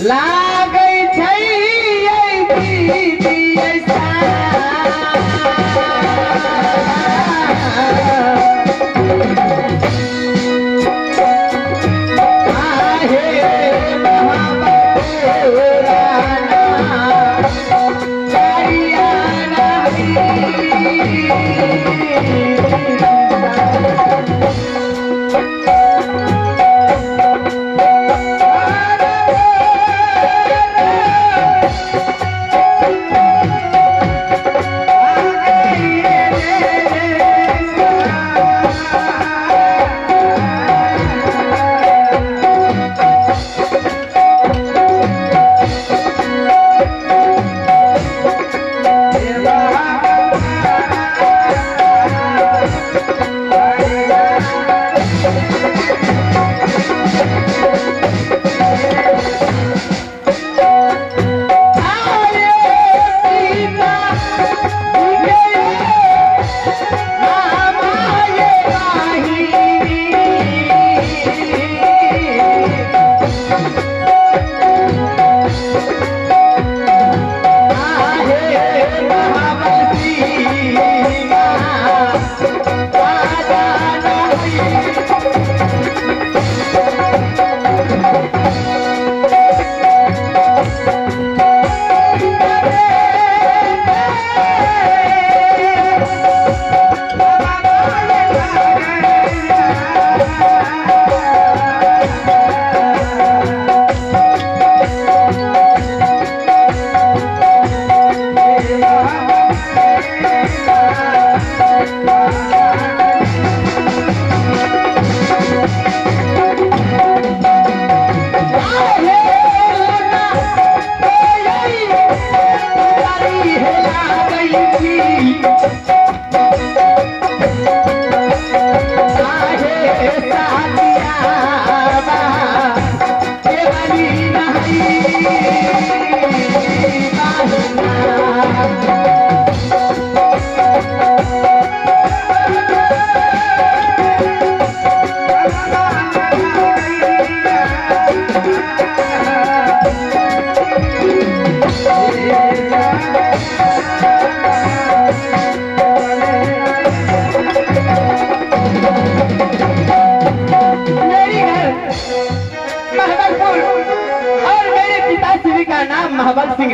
लागै छै दीदी ऐसा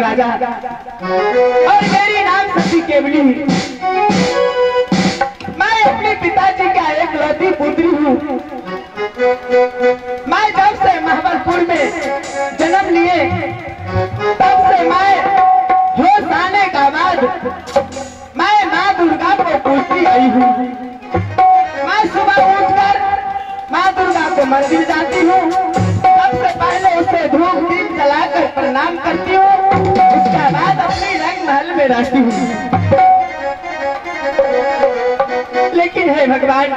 राजा और मेरी नाम सती केवली। मैं अपने पिताजी का एक लौती पुत्री हूँ। मैं जब से महाबलपुर में जन्म लिए तब से मैं होश आने का बाद मैं माँ दुर्गा को पूजती आई हूँ। मैं सुबह उठकर माँ दुर्गा को मंदिर जाती हूँ। सबसे पहले उसे धूप दीप जलाकर प्रणाम करती हूँ। उसके बाद अपनी रंग महल में रहती हूँ। लेकिन हे भगवान,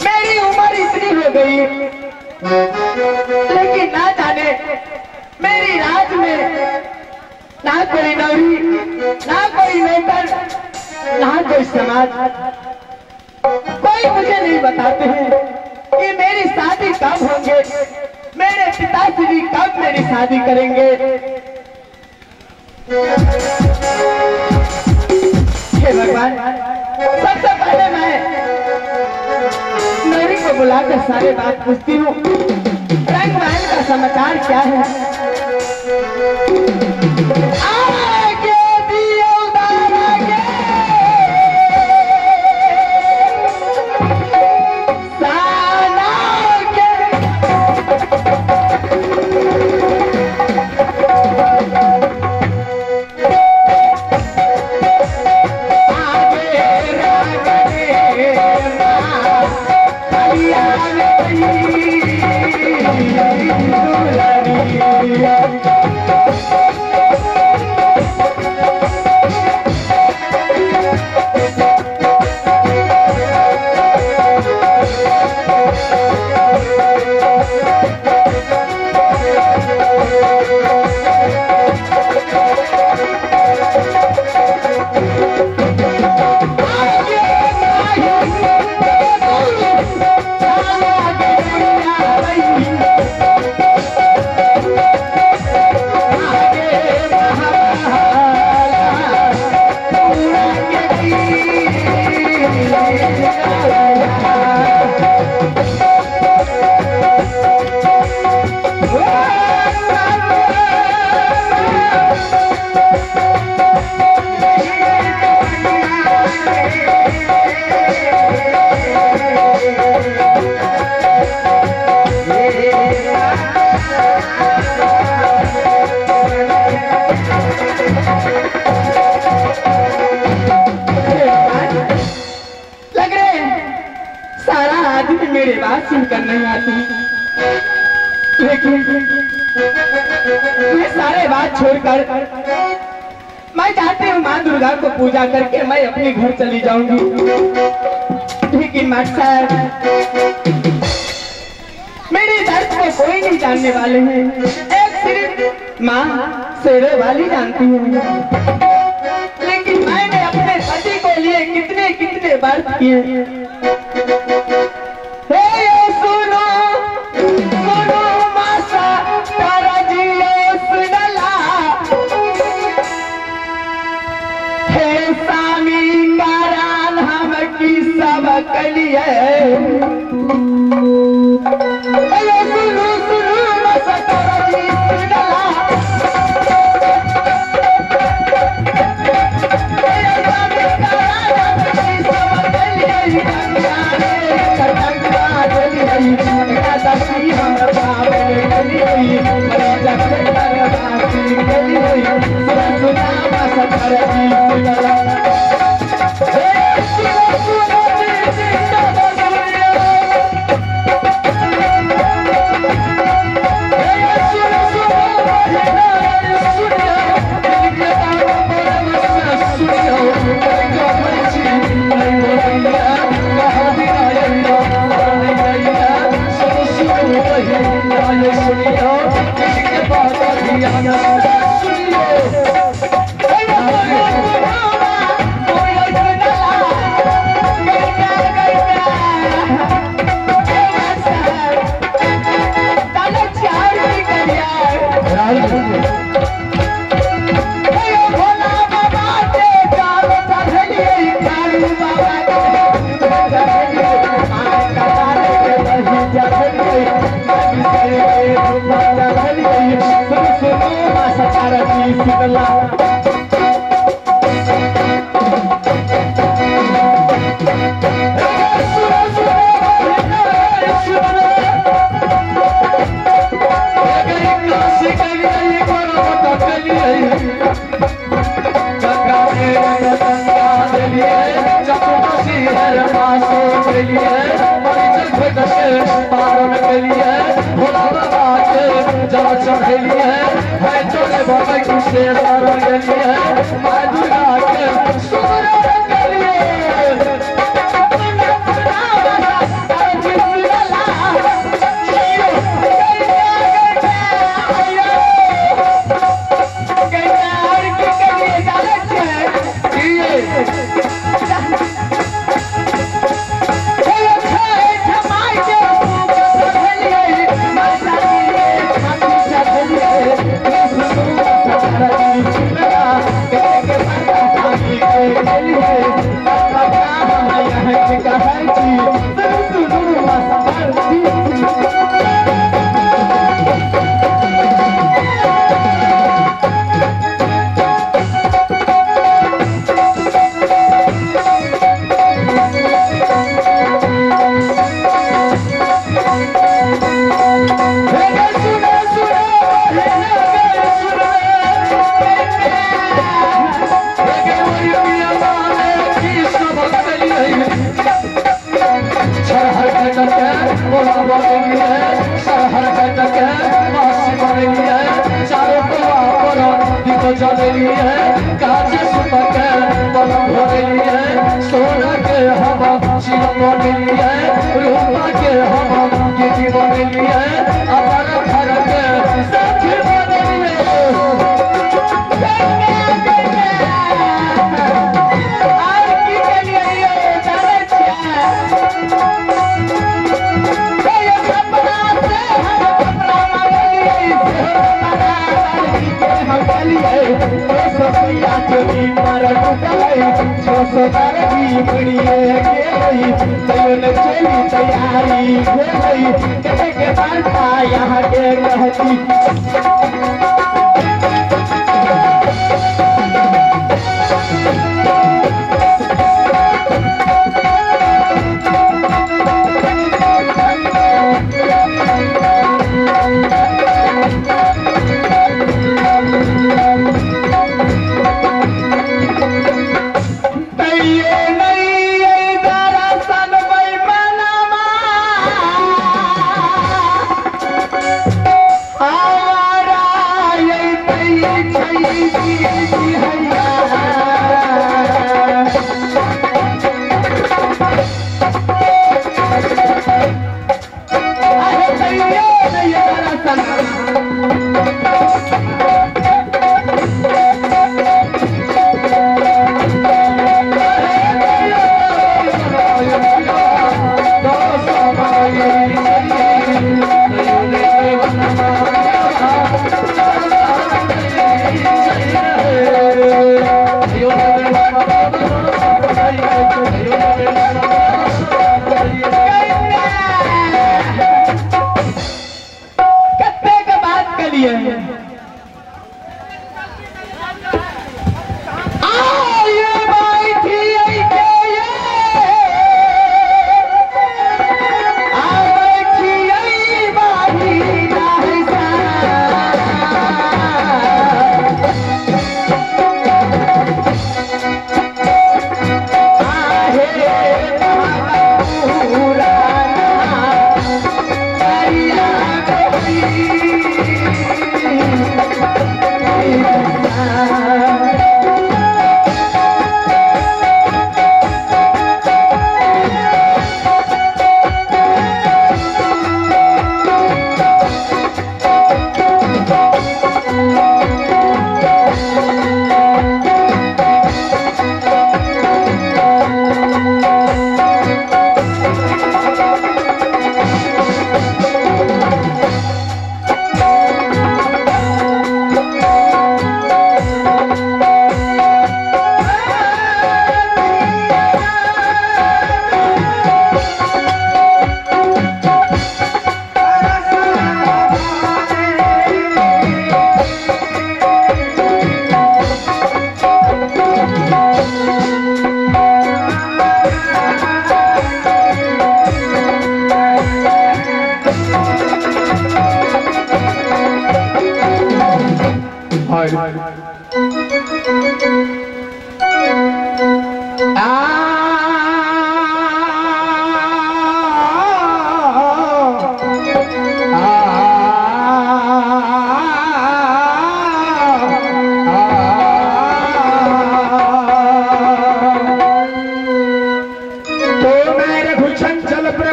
मेरी उम्र इतनी हो गई, लेकिन ना जाने मेरी राज में ना कोई नौरी, ना कोई नौकर, ना कोई समाज, कोई मुझे नहीं बताते हैं कि मेरी शादी कब होंगे, मेरे पिताजी कब मेरी शादी करेंगे। हे भगवान, सबसे पहले मैं नौरी को बुलाकर सारे बात पूछती हूँ। रंग महल का समाचार क्या है? मेरी बात सुनकर नहीं आती, लेकिन ये सारे बात छोड़कर मैं चाहती हूँ माँ दुर्गा को पूजा करके मैं अपने घर चली जाऊंगी। लेकिन मास्टर साहब, मेरे दर्द को कोई नहीं जानने वाले हैं, एक सिर्फ माँ शेरे वाली जानती है। लेकिन मैंने अपने पति को लिए कितने कितने व्रत किए। सुनो सुनो मासा तारा जियो सुनला, हे स्वामी कारण हम की सब कलिए। सुनो सुनो मासा तारा जी सुनला,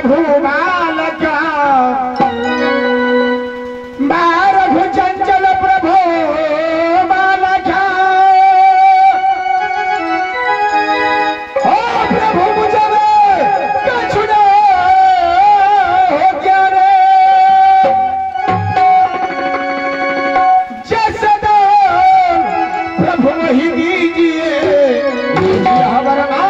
प्रभु बालका रघु चंचल प्रभु बालका ओ प्रभु मुझे कछु न हो क्या रे जैसे दो प्रभु वही दीजिए हमारा हो